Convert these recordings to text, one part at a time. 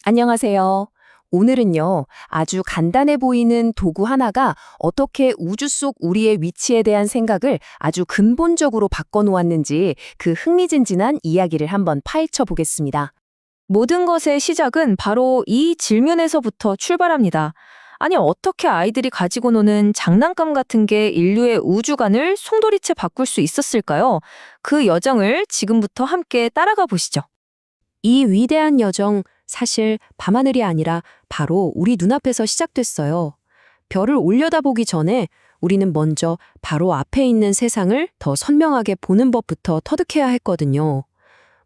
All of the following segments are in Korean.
안녕하세요. 오늘은요, 아주 간단해 보이는 도구 하나가 어떻게 우주 속 우리의 위치에 대한 생각을 아주 근본적으로 바꿔놓았는지 그 흥미진진한 이야기를 한번 파헤쳐 보겠습니다. 모든 것의 시작은 바로 이 질문에서부터 출발합니다. 아니, 어떻게 아이들이 가지고 노는 장난감 같은 게 인류의 우주관을 송두리째 바꿀 수 있었을까요? 그 여정을 지금부터 함께 따라가 보시죠. 이 위대한 여정, 사실 밤하늘이 아니라 바로 우리 눈앞에서 시작됐어요. 별을 올려다보기 전에 우리는 먼저 바로 앞에 있는 세상을 더 선명하게 보는 법부터 터득해야 했거든요.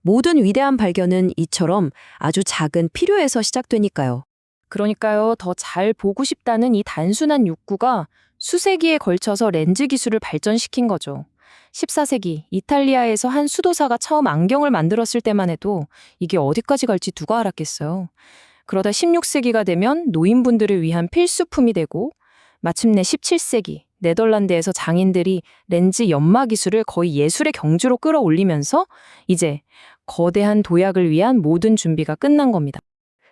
모든 위대한 발견은 이처럼 아주 작은 필요에서 시작되니까요. 그러니까요, 더 잘 보고 싶다는 이 단순한 욕구가 수세기에 걸쳐서 렌즈 기술을 발전시킨 거죠. 14세기 이탈리아에서 한 수도사가 처음 안경을 만들었을 때만 해도 이게 어디까지 갈지 누가 알았겠어요. 그러다 16세기가 되면 노인분들을 위한 필수품이 되고 마침내 17세기 네덜란드에서 장인들이 렌즈 연마 기술을 거의 예술의 경주로 끌어올리면서 이제 거대한 도약을 위한 모든 준비가 끝난 겁니다.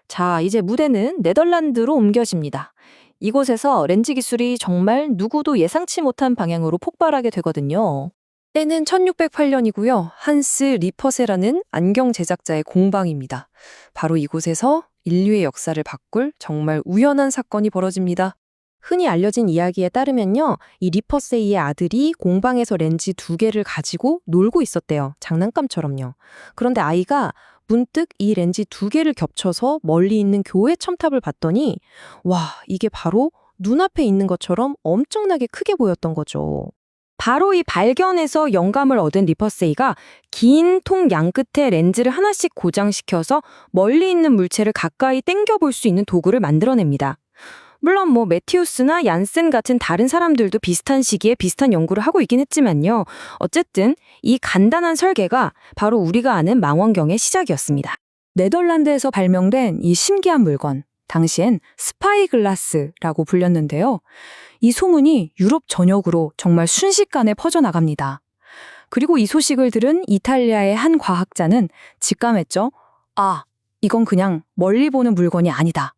자, 이제 무대는 네덜란드로 옮겨집니다. 이곳에서 렌즈 기술이 정말 누구도 예상치 못한 방향으로 폭발하게 되거든요. 때는 1608년이고요. 한스 리퍼세라는 안경 제작자의 공방입니다. 바로 이곳에서 인류의 역사를 바꿀 정말 우연한 사건이 벌어집니다. 흔히 알려진 이야기에 따르면요. 이 리퍼세이의 아들이 공방에서 렌즈 2개를 가지고 놀고 있었대요. 장난감처럼요. 그런데 아이가 문득 이 렌즈 2개를 겹쳐서 멀리 있는 교회 첨탑을 봤더니 와, 이게 바로 눈앞에 있는 것처럼 엄청나게 크게 보였던 거죠. 바로 이 발견에서 영감을 얻은 리퍼세이가 긴 통 양끝에 렌즈를 하나씩 고정시켜서 멀리 있는 물체를 가까이 당겨볼 수 있는 도구를 만들어냅니다. 물론 매티우스나 얀센 같은 다른 사람들도 비슷한 시기에 비슷한 연구를 하고 있긴 했지만요. 어쨌든 이 간단한 설계가 바로 우리가 아는 망원경의 시작이었습니다. 네덜란드에서 발명된 이 신기한 물건, 당시엔 스파이글라스라고 불렸는데요. 이 소문이 유럽 전역으로 정말 순식간에 퍼져나갑니다. 그리고 이 소식을 들은 이탈리아의 한 과학자는 직감했죠. 아, 이건 그냥 멀리 보는 물건이 아니다.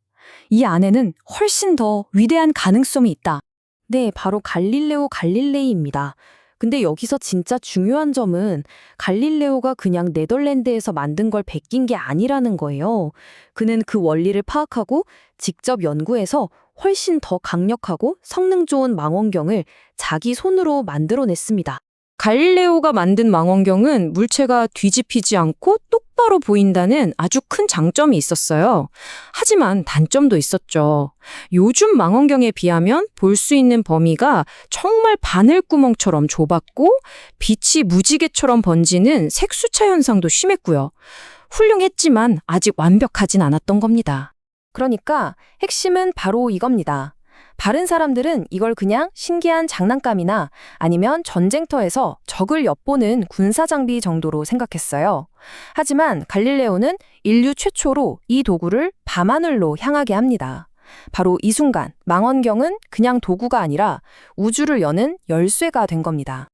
이 안에는 훨씬 더 위대한 가능성이 있다. 네, 바로 갈릴레오 갈릴레이입니다. 근데 여기서 진짜 중요한 점은 갈릴레오가 그냥 네덜란드에서 만든 걸 베낀 게 아니라는 거예요. 그는 그 원리를 파악하고 직접 연구해서 훨씬 더 강력하고 성능 좋은 망원경을 자기 손으로 만들어냈습니다. 갈릴레오가 만든 망원경은 물체가 뒤집히지 않고 똑바로 보인다는 아주 큰 장점이 있었어요. 하지만 단점도 있었죠. 요즘 망원경에 비하면 볼 수 있는 범위가 정말 바늘구멍처럼 좁았고 빛이 무지개처럼 번지는 색수차 현상도 심했고요. 훌륭했지만 아직 완벽하진 않았던 겁니다. 그러니까 핵심은 바로 이겁니다. 다른 사람들은 이걸 그냥 신기한 장난감이나 아니면 전쟁터에서 적을 엿보는 군사장비 정도로 생각했어요. 하지만 갈릴레오는 인류 최초로 이 도구를 밤하늘로 향하게 합니다. 바로 이 순간 망원경은 그냥 도구가 아니라 우주를 여는 열쇠가 된 겁니다.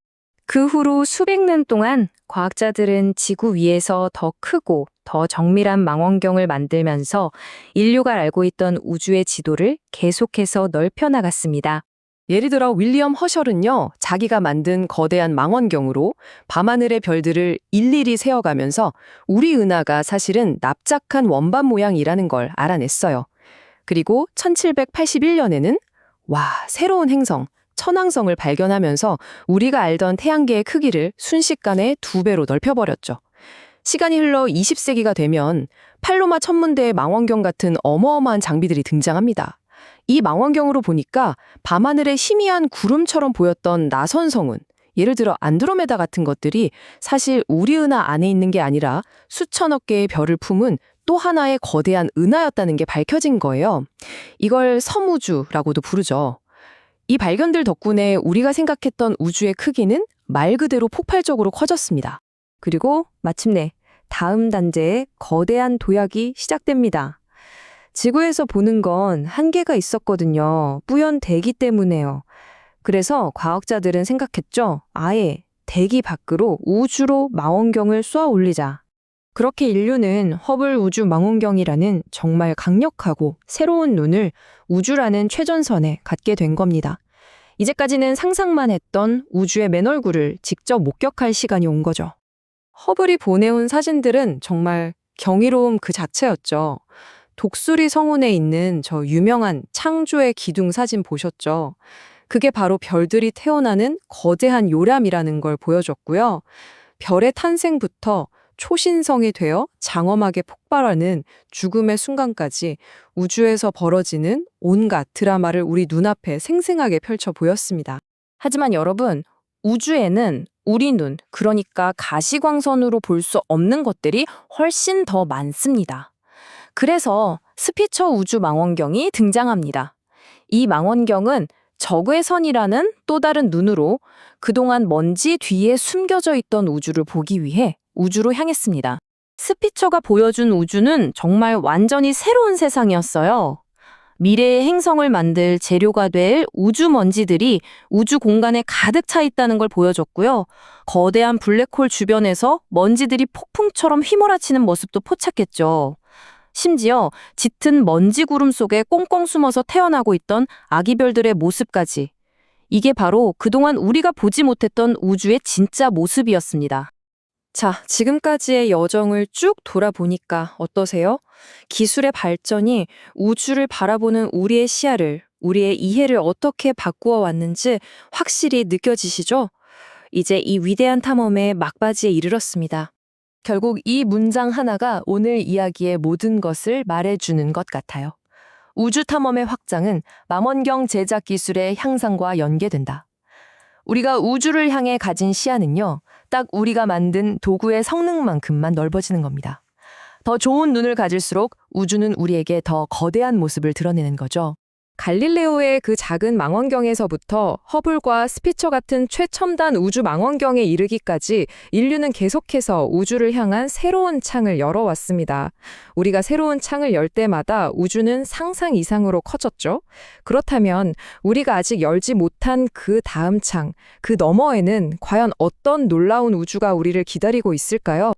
그 후로 수백 년 동안 과학자들은 지구 위에서 더 크고 더 정밀한 망원경을 만들면서 인류가 알고 있던 우주의 지도를 계속해서 넓혀나갔습니다. 예를 들어 윌리엄 허셜은요, 자기가 만든 거대한 망원경으로 밤하늘의 별들을 일일이 세어가면서 우리 은하가 사실은 납작한 원반 모양이라는 걸 알아냈어요. 그리고 1781년에는 새로운 행성, 천왕성을 발견하면서 우리가 알던 태양계의 크기를 순식간에 2배로 넓혀버렸죠. 시간이 흘러 20세기가 되면 팔로마 천문대의 망원경 같은 어마어마한 장비들이 등장합니다. 이 망원경으로 보니까 밤하늘의 희미한 구름처럼 보였던 나선 성운, 예를 들어 안드로메다 같은 것들이 사실 우리 은하 안에 있는 게 아니라 수천억 개의 별을 품은 또 하나의 거대한 은하였다는 게 밝혀진 거예요. 이걸 섬우주라고도 부르죠. 이 발견들 덕분에 우리가 생각했던 우주의 크기는 말 그대로 폭발적으로 커졌습니다. 그리고 마침내 다음 단계의 거대한 도약이 시작됩니다. 지구에서 보는 건 한계가 있었거든요. 뿌연 대기 때문에요. 그래서 과학자들은 생각했죠. 아예 대기 밖으로 우주로 망원경을 쏘아 올리자. 그렇게 인류는 허블 우주 망원경이라는 정말 강력하고 새로운 눈을 우주라는 최전선에 갖게 된 겁니다. 이제까지는 상상만 했던 우주의 맨 얼굴을 직접 목격할 시간이 온 거죠. 허블이 보내온 사진들은 정말 경이로움 그 자체였죠. 독수리 성운에 있는 저 유명한 창조의 기둥 사진 보셨죠? 그게 바로 별들이 태어나는 거대한 요람이라는 걸 보여줬고요. 별의 탄생부터 초신성이 되어 장엄하게 폭발하는 죽음의 순간까지 우주에서 벌어지는 온갖 드라마를 우리 눈앞에 생생하게 펼쳐 보였습니다. 하지만 여러분, 우주에는 우리 눈, 그러니까 가시광선으로 볼 수 없는 것들이 훨씬 더 많습니다. 그래서 스피처 우주 망원경이 등장합니다. 이 망원경은 적외 선이라는 또 다른 눈으로 그동안 먼지 뒤에 숨겨져 있던 우주를 보기 위해 우주로 향했습니다. 스피처가 보여준 우주는 정말 완전히 새로운 세상이었어요. 미래의 행성을 만들 재료가 될 우주 먼지들이 우주 공간에 가득 차 있다는 걸 보여줬고요. 거대한 블랙홀 주변에서 먼지들이 폭풍처럼 휘몰아치는 모습도 포착했죠. 심지어 짙은 먼지 구름 속에 꽁꽁 숨어서 태어나고 있던 아기 별들의 모습까지. 이게 바로 그동안 우리가 보지 못했던 우주의 진짜 모습이었습니다. 자, 지금까지의 여정을 쭉 돌아보니까 어떠세요? 기술의 발전이 우주를 바라보는 우리의 시야를, 우리의 이해를 어떻게 바꾸어 왔는지 확실히 느껴지시죠? 이제 이 위대한 탐험의 막바지에 이르렀습니다. 결국 이 문장 하나가 오늘 이야기의 모든 것을 말해주는 것 같아요. 우주 탐험의 확장은 망원경 제작 기술의 향상과 연계된다. 우리가 우주를 향해 가진 시야는요, 딱 우리가 만든 도구의 성능만큼만 넓어지는 겁니다. 더 좋은 눈을 가질수록 우주는 우리에게 더 거대한 모습을 드러내는 거죠. 갈릴레오의 그 작은 망원경에서부터 허블과 스피처 같은 최첨단 우주 망원경에 이르기까지 인류는 계속해서 우주를 향한 새로운 창을 열어왔습니다. 우리가 새로운 창을 열 때마다 우주는 상상 이상으로 커졌죠. 그렇다면 우리가 아직 열지 못한 그 다음 창, 그 너머에는 과연 어떤 놀라운 우주가 우리를 기다리고 있을까요?